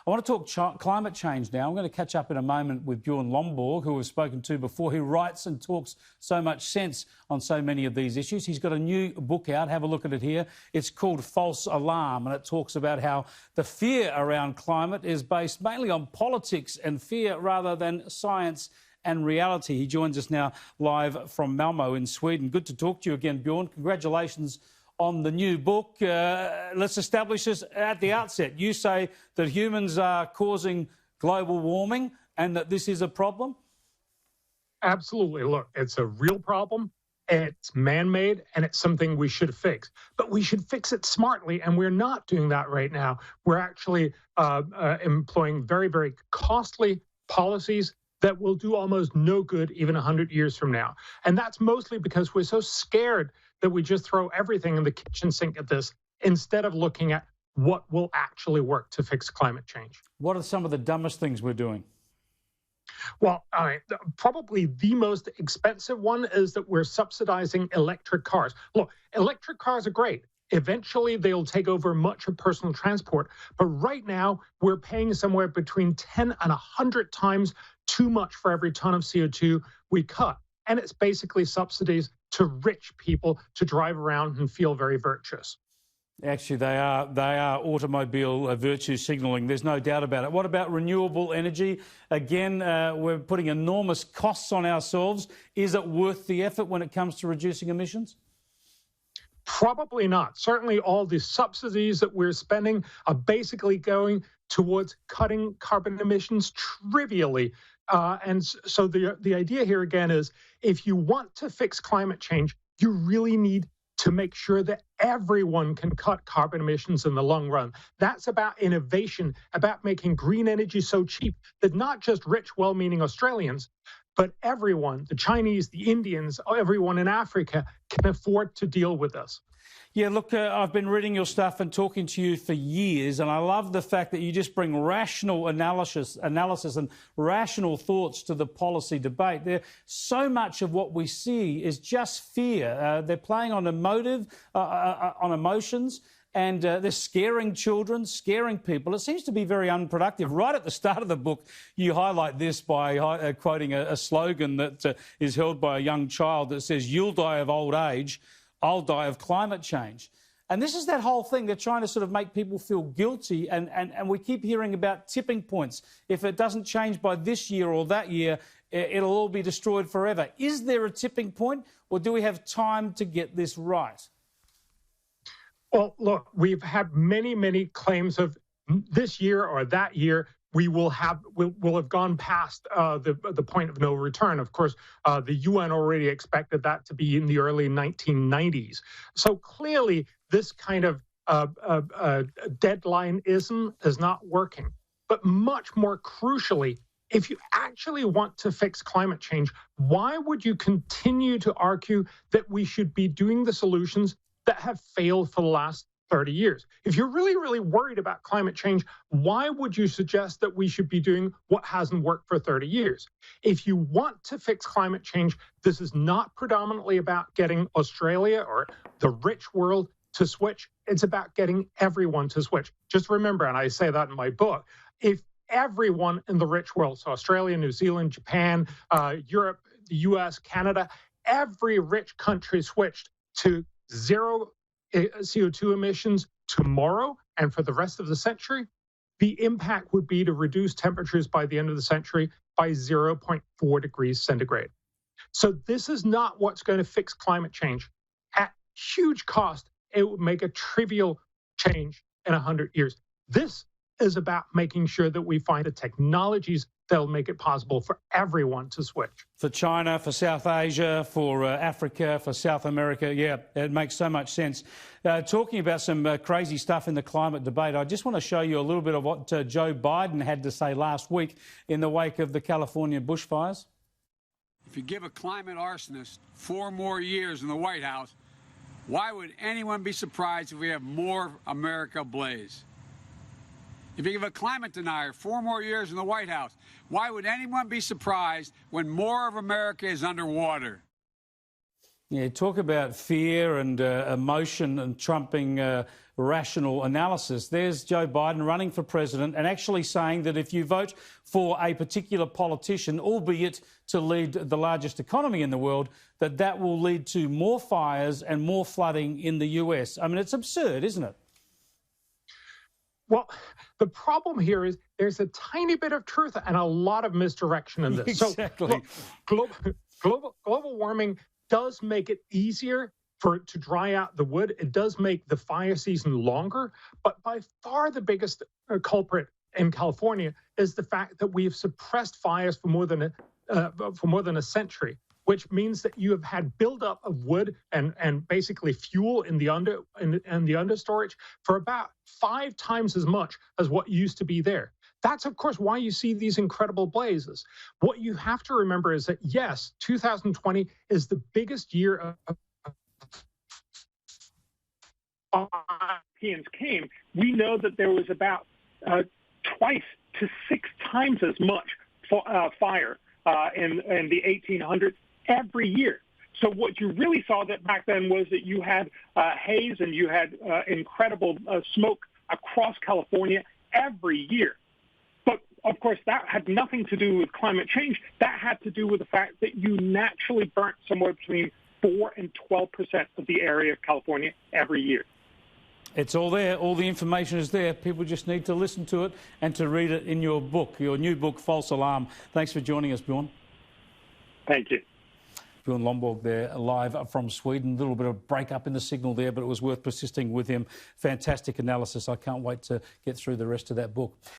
I want to talk climate change now. I'm going to catch up in a moment with Bjorn Lomborg, who we've spoken to before, who writes and talks so much sense on so many of these issues. He's got a new book out. Have a look at it here. It's called False Alarm, and it talks about how the fear around climate is based mainly on politics and fear rather than science and reality. He joins us now live from Malmo in Sweden. Good to talk to you again, Bjorn. Congratulations on the new book. Let's establish this at the outset. You say that humans are causing global warming and that this is a problem? Absolutely. Look, it's a real problem. It's man-made, and it's something we should fix. But we should fix it smartly, and we're not doing that right now. We're actually employing very, very costly policies that will do almost no good even 100 years from now. And that's mostly because we're so scared that we just throw everything in the kitchen sink at this instead of looking at what will actually work to fix climate change. What are some of the dumbest things we're doing? Well, probably the most expensive one is that we're subsidizing electric cars. Look, electric cars are great. Eventually, they'll take over much of personal transport. But right now, we're paying somewhere between 10 and 100 times too much for every ton of CO2 we cut. And it's basically subsidies to rich people to drive around and feel very virtuous. Actually, they are automobile virtue signalling. There's no doubt about it. What about renewable energy? Again, we're putting enormous costs on ourselves. Is it worth the effort when it comes to reducing emissions? Probably not. Certainly all the subsidies that we're spending are basically going towards cutting carbon emissions trivially. And so the idea here again is if you want to fix climate change, you really need to make sure that everyone can cut carbon emissions in the long run. That's about innovation, about making green energy so cheap that not just rich, well-meaning Australians, but everyone, the Chinese, the Indians, everyone in Africa can afford to deal with this. Yeah, look, I've been reading your stuff and talking to you for years, and I love the fact that you just bring rational analysis and rational thoughts to the policy debate. So much of what we see is just fear. They're playing on on emotions, and they're scaring children, scaring people. It seems to be very unproductive. Right at the start of the book, you highlight this by quoting a slogan that is held by a young child that says, "You'll die of old age, I'll die of climate change." And this is that whole thing. They're trying to sort of make people feel guilty, and we keep hearing about tipping points. If it doesn't change by this year or that year, it'll all be destroyed forever. Is there a tipping point, or do we have time to get this right? Well, look, we've had many, many claims of this year or that year we'll have gone past the point of no return. Of course, the UN already expected that to be in the early 1990s. So clearly, this kind of deadlineism is not working. But much more crucially, if you actually want to fix climate change, why would you continue to argue that we should be doing the solutions that have failed for the last 30 years? If you're really, really worried about climate change, why would you suggest that we should be doing what hasn't worked for 30 years? If you want to fix climate change, this is not predominantly about getting Australia or the rich world to switch. It's about getting everyone to switch. Just remember, and I say that in my book, if everyone in the rich world, so Australia, New Zealand, Japan, Europe, the US, Canada, every rich country switched to zero CO2 emissions tomorrow and for the rest of the century, the impact would be to reduce temperatures by the end of the century by 0.4 degrees centigrade. So this is not what's going to fix climate change. At huge cost, it would make a trivial change in 100 years. This is about making sure that we find the technologies that'll make it possible for everyone to switch. For China, for South Asia, for Africa, for South America, yeah, it makes so much sense. Talking about some crazy stuff in the climate debate, I just want to show you a little bit of what Joe Biden had to say last week in the wake of the California bushfires. If you give a climate arsonist 4 more years in the White House, why would anyone be surprised if we have more America ablaze? If you give a climate denier 4 more years in the White House, why would anyone be surprised when more of America is underwater? Yeah, talk about fear and emotion and trumping rational analysis. There's Joe Biden running for president and actually saying that if you vote for a particular politician, albeit to lead the largest economy in the world, that will lead to more fires and more flooding in the US. I mean, it's absurd, isn't it? Well, the problem here is there's a tiny bit of truth and a lot of misdirection in this. Exactly. So, look, global warming does make it easier for it to dry out the wood. It does make the fire season longer. But by far the biggest culprit in California is the fact that we have suppressed fires for more than a century, which means that you have had buildup of wood and basically fuel in the understorage for about 5 times as much as what used to be there. That's, of course, why you see these incredible blazes. What you have to remember is that, yes, 2020 is the biggest year of Europeans came. We know that there was about twice to 6 times as much fire in the 1800s every year. So what you really saw that back then was that you had haze and you had incredible smoke across California every year. But, of course, that had nothing to do with climate change. That had to do with the fact that you naturally burnt somewhere between 4 and 12% of the area of California every year. It's all there. All the information is there. People just need to listen to it and to read it in your book, your new book, False Alarm. Thanks for joining us, Bjorn. Thank you. Bjorn Lomborg there, live from Sweden. A little bit of break up in the signal there, but it was worth persisting with him. Fantastic analysis. I can't wait to get through the rest of that book.